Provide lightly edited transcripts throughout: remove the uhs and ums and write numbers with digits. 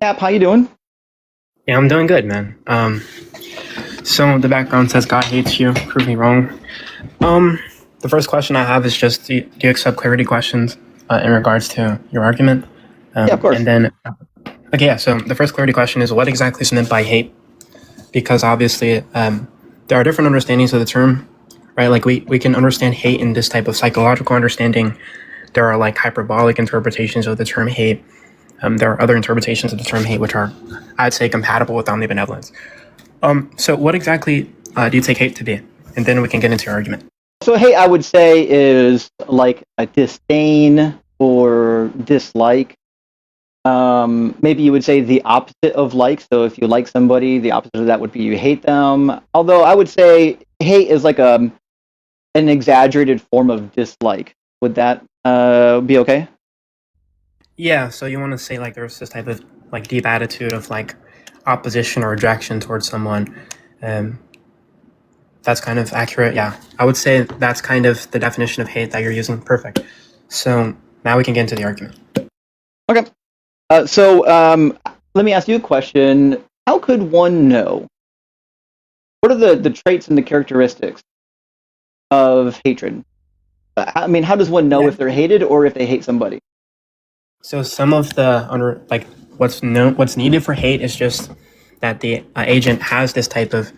Cap, how you doing? Yeah, I'm doing good, man. So the background says God hates you. Prove me wrong. Um, the first question I have is just do you accept clarity questions in regards to your argument? Yeah, of course. And then, okay, yeah. So the first clarity question is what exactly is meant by hate? Because obviously, there are different understandings of the term, right? Like we can understand hate in this type of psychological understanding. There are like hyperbolic interpretations of the term hate. There are other interpretations of the term hate which are, I'd say, compatible with omnibenevolence. So what exactly do you take hate to be? And then we can get into your argument. So hate, I would say, is like a disdain or dislike. Maybe you would say the opposite of like. So if you like somebody, the opposite of that would be you hate them. Although I would say hate is like an exaggerated form of dislike. Would that be okay? Yeah, so you want to say like there's this type of like deep attitude of like opposition or rejection towards someone. Um, that's kind of accurate. Yeah, I would say that's kind of the definition of hate that you're using. Perfect. So now we can get into the argument. Okay. Let me ask you a question. How could one know? What are the traits and the characteristics of hatred? I mean, how does one know Yeah. if they're hated or if they hate somebody? So some of the under like what's needed for hate is just that the agent has this type of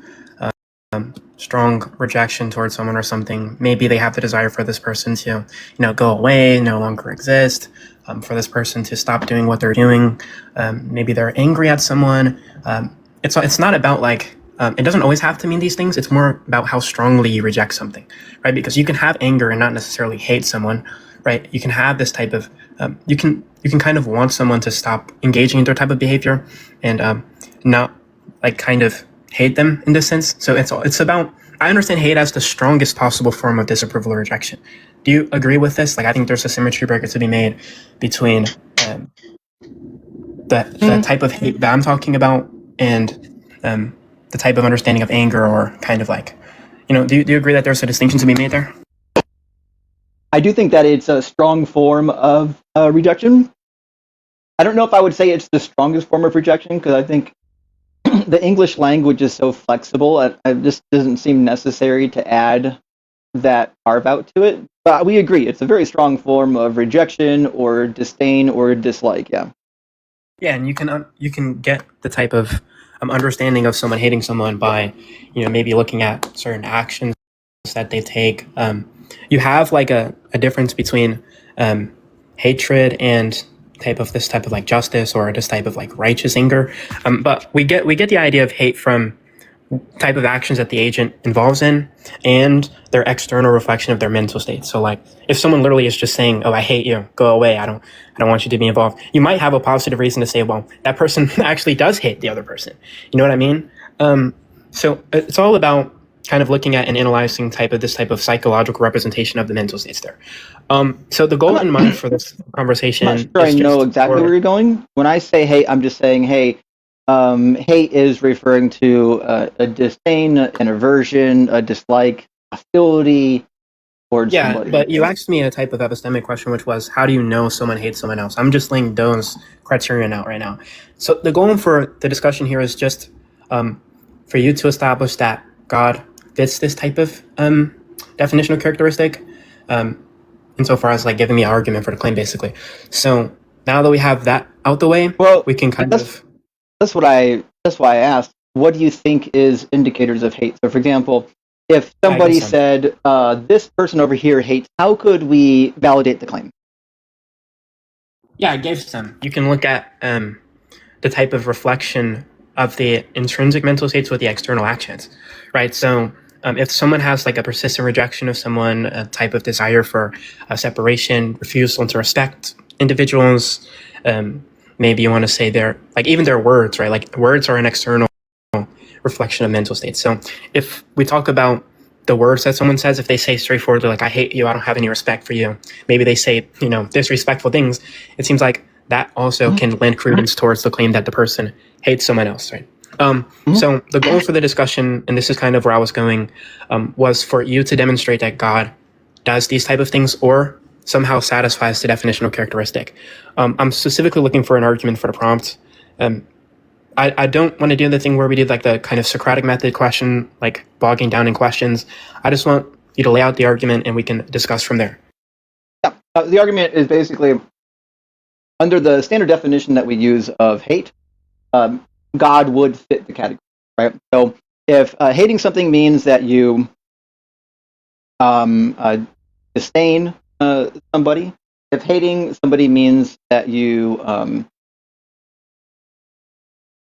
strong rejection towards someone or something. Maybe they have the desire for this person to, go away, no longer exist. For this person to stop doing what they're doing. Maybe they're angry at someone. It's not about like it doesn't always have to mean these things. It's more about how strongly you reject something, right? Because you can have anger and not necessarily hate someone, right? You can have this type of you can kind of want someone to stop engaging in their type of behavior and not like kind of hate them in this sense. So it's about, I understand hate as the strongest possible form of disapproval or rejection. Do you agree with this? Like, I think there's a symmetry breaker to be made between the type of hate that I'm talking about and the type of understanding of anger or kind of like, do you agree that there's a distinction to be made there? I do think that it's a strong form of rejection. I don't know if I would say it's the strongest form of rejection because I think the English language is so flexible. It just doesn't seem necessary to add that carve out to it. But we agree, it's a very strong form of rejection or disdain or dislike. Yeah. Yeah, and you can get the type of understanding of someone hating someone by, maybe looking at certain actions that they take. You have like a difference between hatred and this type of like justice or this type of like righteous anger. But we get the idea of hate from type of actions that the agent involves in and their external reflection of their mental state. So like if someone literally is just saying, "Oh, I hate you, go away, I don't want you to be involved," you might have a positive reason to say, well, that person actually does hate the other person. You know what I mean? So it's all about kind of looking at and analyzing this type of psychological representation of the mental states there. So the goal in mind for this conversation I'm not sure I know exactly where you're going. When I say hate, I'm just saying, hey, hate is referring to a disdain, an aversion, a dislike, hostility towards somebody. But you asked me a type of epistemic question, which was, how do you know someone hates someone else? I'm just laying those criterion out right now. So the goal for the discussion here is just for you to establish that God fits this type of definitional characteristic, insofar as like giving me an argument for the claim, basically. So now that we have that out the way, we can That's why I asked, what do you think is indicators of hate? So, for example, if somebody said, this person over here hates, how could we validate the claim? Yeah, I gave some. You can look at the type of reflection of the intrinsic mental states with the external actions, right? So if someone has like a persistent rejection of someone, a type of desire for separation, refusal to respect individuals, maybe you want to say even their words, right? Like words are an external reflection of mental states. So if we talk about the words that someone says, if they say straightforwardly, like, "I hate you, I don't have any respect for you," maybe they say, disrespectful things, it seems like that also can lend credence towards the claim that the person hates someone else, right? So the goal for the discussion, and this is kind of where I was going, was for you to demonstrate that God does these type of things, or somehow satisfies the definitional characteristic. I'm specifically looking for an argument for the prompt. I don't want to do the thing where we did like the kind of Socratic method question, like bogging down in questions. I just want you to lay out the argument and we can discuss from there. Yeah, the argument is basically, under the standard definition that we use of hate, God would fit the category, right? So if hating something means that you disdain somebody, if hating somebody means that you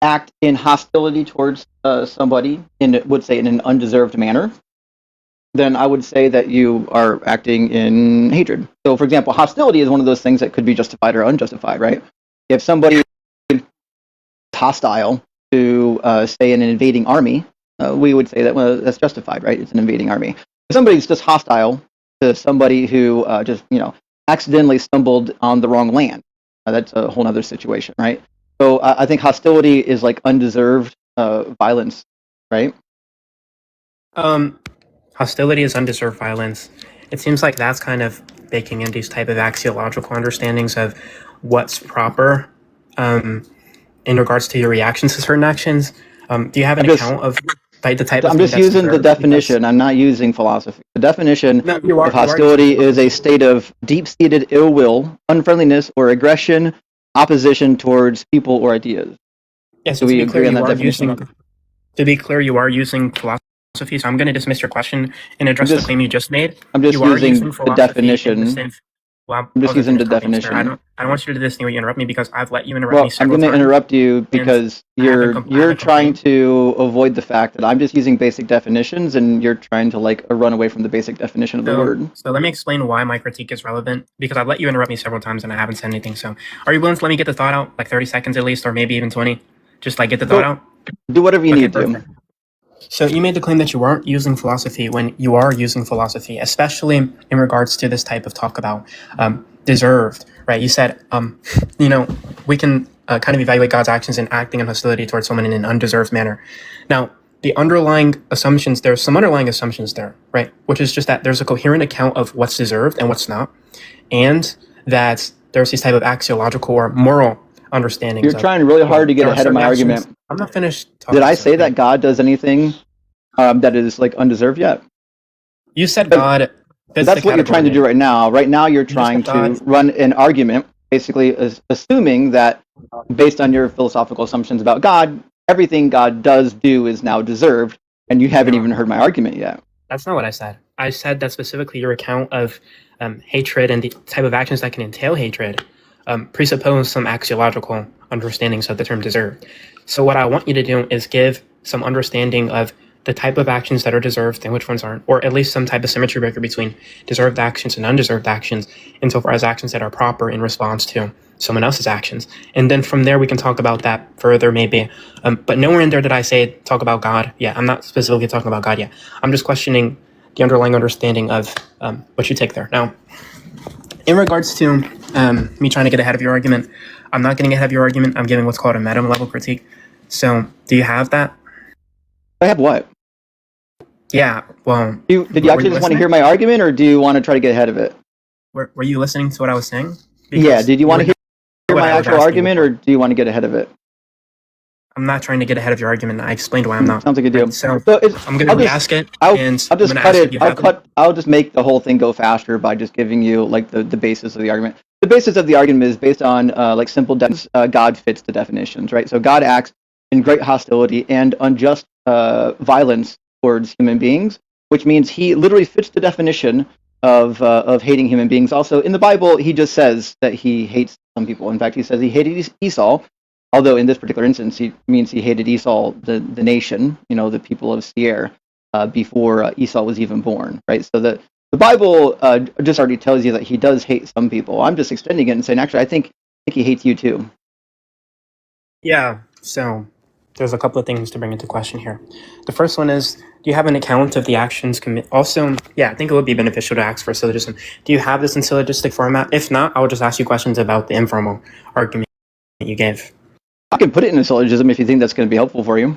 act in hostility towards somebody, would say in an undeserved manner, then I would say that you are acting in hatred. So, for example, hostility is one of those things that could be justified or unjustified, right? If somebody is hostile to, say, an invading army, we would say that, well, that's justified, right? It's an invading army. If somebody's just hostile to somebody who just, accidentally stumbled on the wrong land, that's a whole other situation, right? So I think hostility is like undeserved violence, right? Hostility is undeserved violence. It seems like that's kind of baking in these type of axiological understandings of what's proper in regards to your reactions to certain actions. Do you have an account of the type of I'm just using the definition. I'm not using philosophy. The definition of hostility is a state of deep-seated ill will, unfriendliness, or aggression, opposition towards people or ideas. Yes, so we agree on that definition. To be clear, you are using philosophy, so I'm going to dismiss your question and address the claim you just made. I'm just using the definition. I'm just using the definition. I don't want you to do this thing where you interrupt me because I've let you interrupt me several times. I'm going to interrupt you because you're trying to avoid the fact that I'm just using basic definitions and you're trying to run away from the basic definition of the word. So let me explain why my critique is relevant, because I've let you interrupt me several times and I haven't said anything. So are you willing to let me get the thought out, like 30 seconds at least, or maybe even 20? Just get the thought out? Do whatever you need to. So you made the claim that you weren't using philosophy when you are using philosophy, especially in regards to this type of talk about deserved, right? You said, we can kind of evaluate God's actions in acting in hostility towards someone in an undeserved manner. Now, the underlying assumptions, there's some underlying assumptions there, right? Which is just that there's a coherent account of what's deserved and what's not, and that there's these type of axiological or moral understandings. You're trying really hard to get ahead of my argument. I'm not finished talking. Did I say that God does anything that is undeserved yet? You said God. That's what you're trying to do right now. Right now, you're trying to run an argument, basically assuming that, based on your philosophical assumptions about God, everything God does do is now deserved, and you haven't even heard my argument yet. That's not what I said. I said that specifically your account of hatred and the type of actions that can entail hatred presuppose some axiological understandings of the term deserved. So what I want you to do is give some understanding of the type of actions that are deserved and which ones aren't, or at least some type of symmetry breaker between deserved actions and undeserved actions, insofar as actions that are proper in response to someone else's actions. And then from there, we can talk about that further, maybe. But nowhere in there did I say talk about God. Yeah, I'm not specifically talking about God yet. I'm just questioning the underlying understanding of what you take there. Now, in regards to me trying to get ahead of your argument, I'm not getting ahead of your argument. I'm giving what's called a meta-level critique. So, do you have that? I have what? Yeah, well... Did you actually just want to hear my argument, or do you want to try to get ahead of it? Were you listening to what I was saying? Because did you want to hear my actual argument, or do you want to get ahead of it? I'm not trying to get ahead of your argument. I explained why I'm not. Sounds like a deal. So I'm going to re-ask it, and I'll just cut it. I'll just make the whole thing go faster by just giving you the basis of the argument. The basis of the argument is based on simple God fits the definitions, right? So God acts in great hostility and unjust violence towards human beings, which means he literally fits the definition of hating human beings. Also, in the Bible, he just says that he hates some people. In fact, he says he hated Esau, although in this particular instance, he means he hated Esau, the nation, the people of Seir, before Esau was even born, right? So the Bible just already tells you that he does hate some people. I'm just extending it and saying, actually, I think he hates you too. Yeah, so there's a couple of things to bring into question here. The first one is, do you have an account of the actions committed? Also, yeah, I think it would be beneficial to ask for a syllogism. Do you have this in syllogistic format? If not, I will just ask you questions about the informal argument you gave. I can put it in a syllogism if you think that's going to be helpful for you.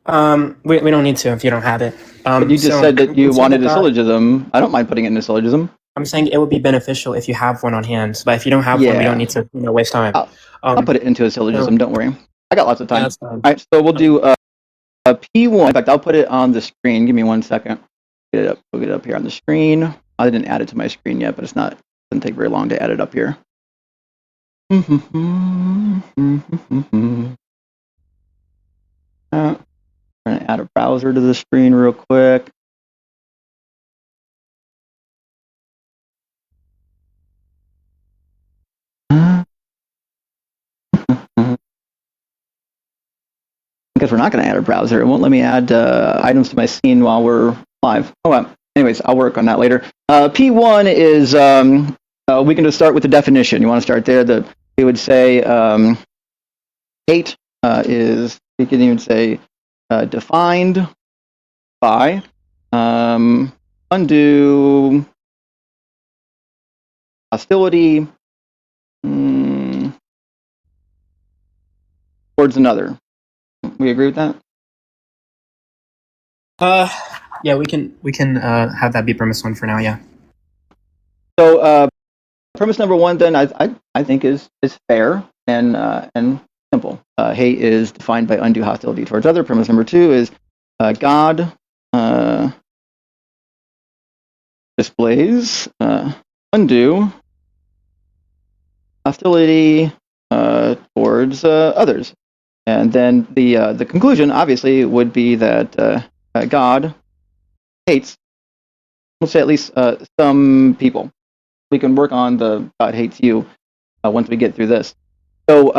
We don't need to if you don't have it. But you just said that you wanted a syllogism. I don't mind putting it in a syllogism. I'm saying it would be beneficial if you have one on hand, but if you don't have one, we don't need to waste time. I'll put it into a syllogism. Don't worry, I got lots of time. Yeah, that's fine. All right, so we'll do P1. In fact, I'll put it on the screen. Give me 1 second. Get it up. We'll get it up here on the screen. I didn't add it to my screen yet, but it doesn't take very long to add it up here. I'm going to add a browser to the screen real quick. Because we're not going to add a browser. It won't let me add items to my scene while we're live. Oh, well. Anyways, I'll work on that later. P1 is, we can just start with the definition. You want to start there? We would say hate is, we can even say defined by undue hostility towards another. We agree with that? Yeah, we can have that be premise 1 for now. Yeah. So premise number 1 then I think is fair and simple. Hate is defined by undue hostility towards other. Premise number 2 is God displays undue hostility towards others. And then the conclusion, obviously, would be that God hates, let's say, at least some people. We can work on the God hates you once we get through this. So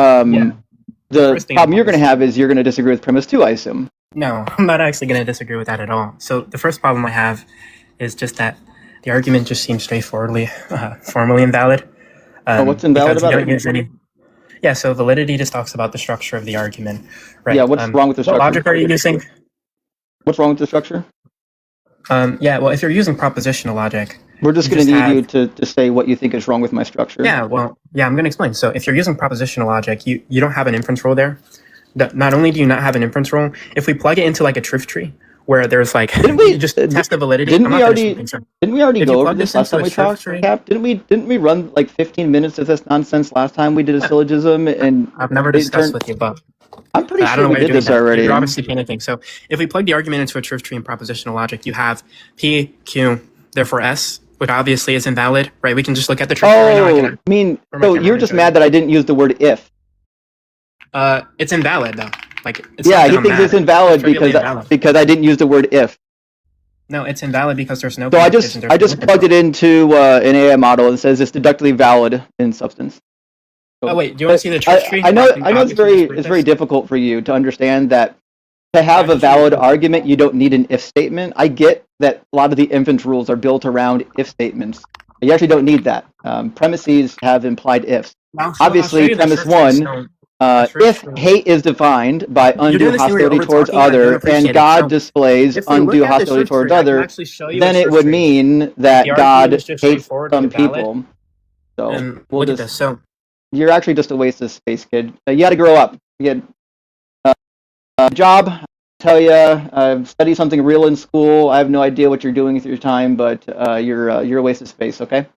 the problem you're going to have is you're going to disagree with premise 2, I assume. No, I'm not actually going to disagree with that at all. So the first problem I have is just that the argument just seems straightforwardly formally invalid. What's invalid about it? Yeah, so validity just talks about the structure of the argument, right? Yeah, what's wrong with the structure? What logic are you using? What's wrong with the structure? Yeah, well, if you're using propositional logic, we're just going to need you to say what you think is wrong with my structure. Yeah, well, yeah, I'm going to explain. So if you're using propositional logic, you don't have an inference rule there. Not only do you not have an inference rule, if we plug it into like a truth tree, where there's like you just test the validity. Didn't we already go over this last time we talked? Cap, didn't we run like 15 minutes of this nonsense last time we did a syllogism? And I've never discussed with you, but I'm pretty sure we did this already. You're obviously panicking. So if we plug the argument into a truth tree in propositional logic, you have P, Q, therefore S, which obviously is invalid, right? We can just look at the truth tree. So you're just mad that I didn't use the word if. It's invalid though. Like, he thinks it's invalid because I didn't use the word if. No, it's invalid because there's no. So I just plugged it into an AI model and says it's deductively valid in substance. So, wait, do you want to see the truth tree? I know it's very difficult for you to understand that to have a valid argument you don't need an if statement. I get that a lot of the inference rules are built around if statements. You actually don't need that. Premises have implied ifs. Obviously, premise 1. If hate is defined by undue hostility towards other, and God displays undue hostility towards other, then it would mean that God hates some people. So we'll just. So you're actually just a waste of space, kid. You got to grow up. You get a job. Tell you, study something real in school. I have no idea what you're doing with your time, but you're a waste of space. Okay.